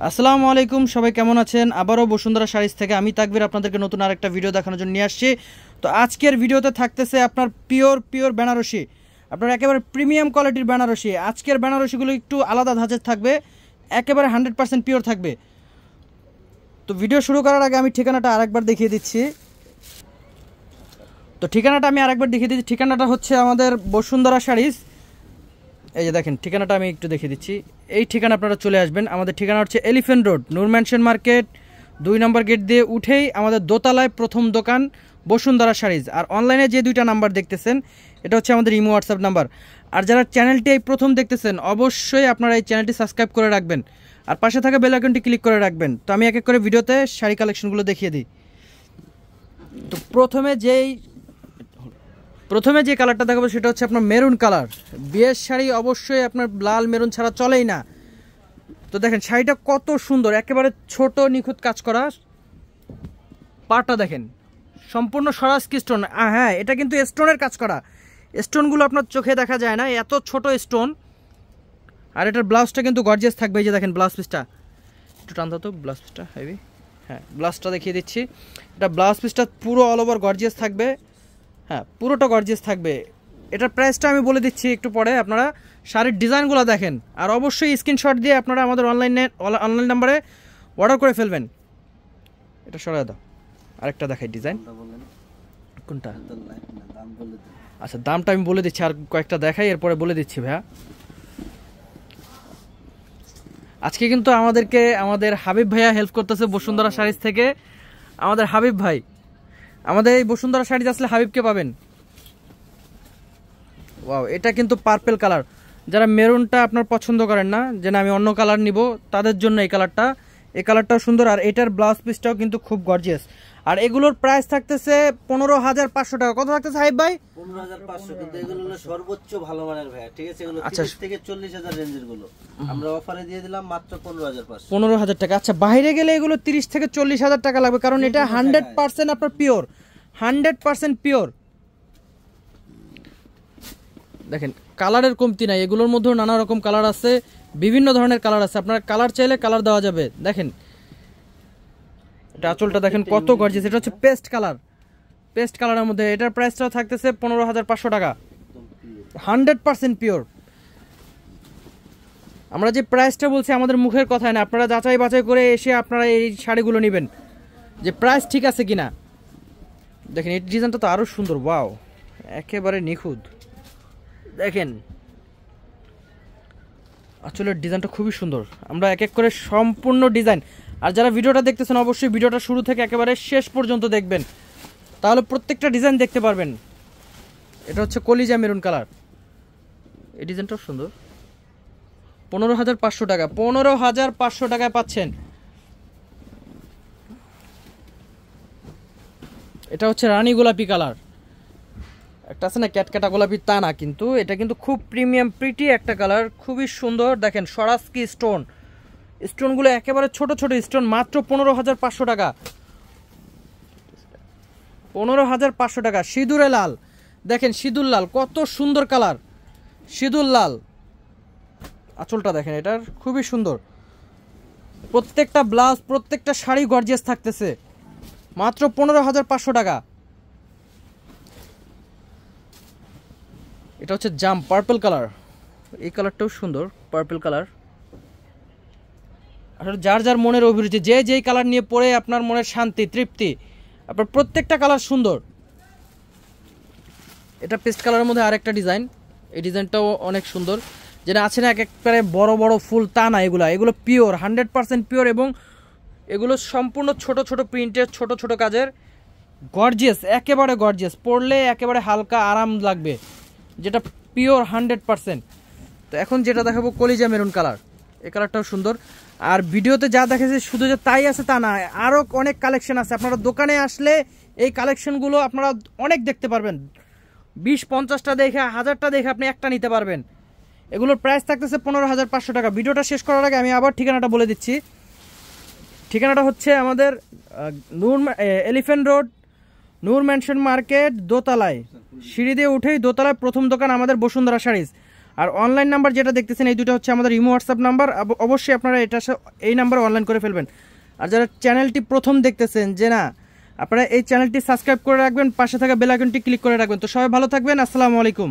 আসসালামু আলাইকুম, সবাই কেমন আছেন? আবারও বসুন্ধরা শাড়িজ থেকে আমি তাকবীর আপনাদেরকে নতুন আরেকটা ভিডিও দেখানোর জন্য নিয়ে আসছি। তো আজকের ভিডিওতে থাকতেছে আপনার পিওর বেনারসি, আপনার একেবারে প্রিমিয়াম কোয়ালিটির বেনারসি। আজকের বেনারসিগুলো একটু আলাদা ধাঁচের থাকবে, একেবারে 100% পিওর থাকবে। তো ভিডিও শুরু করার আগে আমি ঠিকানাটা আরেকবার দেখিয়ে দিচ্ছি। ঠিকানাটা হচ্ছে আমাদের বসুন্ধরা শাড়িজ। এই যে দেখেন ঠিকানাটা আমি একটু দেখিয়ে দিচ্ছি। এই ঠিকানা আপনারা চলে আসবেন। আমাদের ঠিকানা হচ্ছে এলিফ্যান্ট রোড, নূর ম্যানশন মার্কেট 2 নম্বর গেট দিয়ে উঠেই আমাদের দোতলায় প্রথম দোকান বসুন্ধরা শাড়িজ। আর অনলাইনে যে দুইটা নাম্বার দেখতেছেন এটা হচ্ছে আমাদের ইমো হোয়াটসঅ্যাপ নাম্বার। আর যারা চ্যানেলটি এই প্রথম দেখতেছেন অবশ্যই আপনারা এই চ্যানেলটি সাবস্ক্রাইব করে রাখবেন আর পাশে থাকা বেল আইকনটি ক্লিক করে রাখবেন। তো আমি এক এক করে ভিডিওতে শাড়ি কালেকশনগুলো দেখিয়ে দিই। তো প্রথমে যে কালারটা দেখাবো সেটা হচ্ছে আপনার মেরুন কালার। বিয়ের শাড়ি অবশ্যই আপনার লাল মেরুন ছাড়া চলেই না। তো দেখেন শাড়িটা কত সুন্দর, একেবারে ছোট নিখুঁত কাজ করা। পাটা দেখেন সম্পূর্ণ সরাসকি স্টোন। হ্যাঁ, এটা কিন্তু স্টোনের কাজ করা। স্টোনগুলো আপনার চোখে দেখা যায় না, এত ছোট স্টোন। আর এটার ব্লাউজটা কিন্তু গর্জিয়াস থাকবে। এই যে দেখেন ব্লাউজ পিসটা একটু টান দাও তো, ব্লাউজ পিসটা হেভি। হ্যাঁ, ব্লাউজটা দেখিয়ে দিচ্ছি। এটা ব্লাউজ পিসটা পুরো অল ওভার গর্জিয়াস থাকবে। হ্যাঁ, পুরোটা গর্জিয়াস থাকবে। এটার প্রাইসটা আমি বলে দিচ্ছি একটু পরে। আপনারা শাড়ির ডিজাইনগুলো দেখেন আর অবশ্যই স্ক্রিনশট দিয়ে আপনারা আমাদের অনলাইন নাম্বারে অর্ডার করে ফেলবেন। এটা সরাই দাও, আরেকটা দেখাই ডিজাইন। কোনটা? আচ্ছা, দামটা আমি বলে দিচ্ছি, আর কয়েকটা দেখাই এরপরে বলে দিচ্ছি ভাইয়া। আজকে কিন্তু আমাদের হাবিব ভাইয়া হেল্প করতেছে বসুন্ধরা শাড়িজ থেকে। আমাদের হাবিব ভাই, আমাদের এই বসুন্ধরা শাড়িজ আসলে হাবিবকে পাবেন। ওয়াও, এটা কিন্তু পার্পল কালার। যারা মেরুনটা আপনার পছন্দ করেন না, যে না আমি অন্য কালার নিব, তাদের জন্য এই কালারটাও সুন্দর। আর এটার ব্লাউজ পিসটাও কিন্তু খুব গর্জিয়াস। আর এগুলোর প্রাইস থাকতেছে 15,500 টাকা। কত থাকতেছে হাবিব ভাই? 15,500। কিন্তু এগুলো হলো সর্বোচ্চ ভালো মানের ভাই, ঠিক আছে? এগুলো 30 থেকে 40,000 রেঞ্জের গুলো আমরা অফারে দিয়ে দিলাম মাত্র 15,500। 15,000 টাকা। আচ্ছা, বাইরে গেলে এগুলো 30 থেকে 40,000 টাকা লাগবে, কারণ এটা 100% আপনার পিওর, 100% পিওর। দেখেন কালারের কমতি নাই, এগুলোর মধ্যেও নানা রকম কালার আছে, বিভিন্ন ধরনের কালার আছে। আপনার কালার চাইলে কালার দেওয়া যাবে। দেখেন এটা আঁচলটা দেখেন কত গর্জিয়াস। এটা হচ্ছে পেস্ট কালারের মধ্যে। এটার প্রাইসটাও থাকতেছে 15,500 টাকা, 100% পিওর। আমরা যে প্রাইসটা বলছি আমাদের মুখের কথায় না, আপনারা যাচাই বাছাই করে এসে আপনারা এই শাড়িগুলো নেবেন যে প্রাইস ঠিক আছে কিনা। দেখেন এই ডিজাইনটা তো আরও সুন্দর। ওয়াও, একেবারে নিখুঁত। দেখেন আসলে ডিজাইনটা খুবই সুন্দর। আমরা এক এক করে সম্পূর্ণ ডিজাইন, আর যারা ভিডিওটা দেখতেছেন অবশ্যই ভিডিওটা শুরু থেকে একেবারে শেষ পর্যন্ত দেখবেন, তাহলে প্রত্যেকটা ডিজাইন দেখতে পারবেন। এটা হচ্ছে কলিজা মেরুন কালার। এই ডিজাইনটাও সুন্দর। 15,500 টাকা, 15,500 টাকায় পাচ্ছেন। এটা হচ্ছে রানী গোলাপি কালার। একটা আছে না ক্যাটকাটা গোলাপি, তা না, কিন্তু এটা কিন্তু খুব প্রিমিয়াম প্রিটি একটা কালার, খুবই সুন্দর। দেখেন সরাসকি স্টোনগুলো একেবারে ছোট ছোট স্টোন, মাত্র 15,500 টাকা, 15,500 টাকা। সিঁদুরে লাল, দেখেন সিঁদুর লাল কত সুন্দর কালার, সিঁদুর লাল। আঁচলটা দেখেন এটার খুবই সুন্দর। প্রত্যেকটা ব্লাউজ প্রত্যেকটা শাড়ি গর্জিয়াস থাকতেছে, মাত্র 15,500 টাকা। এটা হচ্ছে জাম পার্পল কালার। এই কালারটাও সুন্দর, পার্পল কালার। আসলে যার যার মনের অভিরুচি, যে যেই কালার নিয়ে পরে আপনার মনের শান্তি তৃপ্তি, আপনার প্রত্যেকটা কালার সুন্দর। এটা পেস্ট কালারের মধ্যে আরেকটা ডিজাইন। এই ডিজাইনটাও অনেক সুন্দর। যেটা আছে না একেবারে বড় বড় ফুল, তা না, এগুলো পিওর, 100% পিওর। এবং এগুলো সম্পূর্ণ ছোট ছোট প্রিন্টের, ছোট ছোট কাজের, গর্জিয়াস, একেবারে গর্জিয়াস। পরলে একেবারে হালকা আরাম লাগবে, যেটা পিওর 100%। তো এখন যেটা দেখাবো কলিজা মেরুন কালার। এই কালারটাও সুন্দর। আর ভিডিওতে যা দেখেছে শুধু যে তাই আছে তা না, আরও অনেক কালেকশন আছে। আপনারা দোকানে আসলে এই কালেকশনগুলো আপনারা অনেক দেখতে পারবেন। 20-50টা দেখে, 1000টা দেখে আপনি একটা নিতে পারবেন। এগুলোর প্রাইস থাকতেছে 15,500 টাকা। ভিডিওটা শেষ করার আগে আমি আবার ঠিকানাটা বলে দিচ্ছি। ঠিকানাটা হচ্ছে আমাদের এলিফ্যান্ট রোড, নূর ম্যানশন মার্কেট, দোতলায় সিঁড়ি দিয়ে উঠেই দোতলায় প্রথম দোকান আমাদের বসুন্ধরা শাড়িজ। আর অনলাইন নাম্বার যেটা দেখতেছেন এই দুটো হচ্ছে আমাদের ইমো হোয়াটসঅ্যাপ নাম্বার, অবশ্যই আপনারা এই নাম্বারে অনলাইন করে ফেলবেন। আর যারা চ্যানেলটি প্রথম দেখতেছেন যে না, আপনারা এই চ্যানেলটি সাবস্ক্রাইব করে রাখবেন, পাশে থাকা বেল আইকনটি ক্লিক করে রাখবেন। তো সবাই ভালো থাকবেন, আসসালামু আলাইকুম।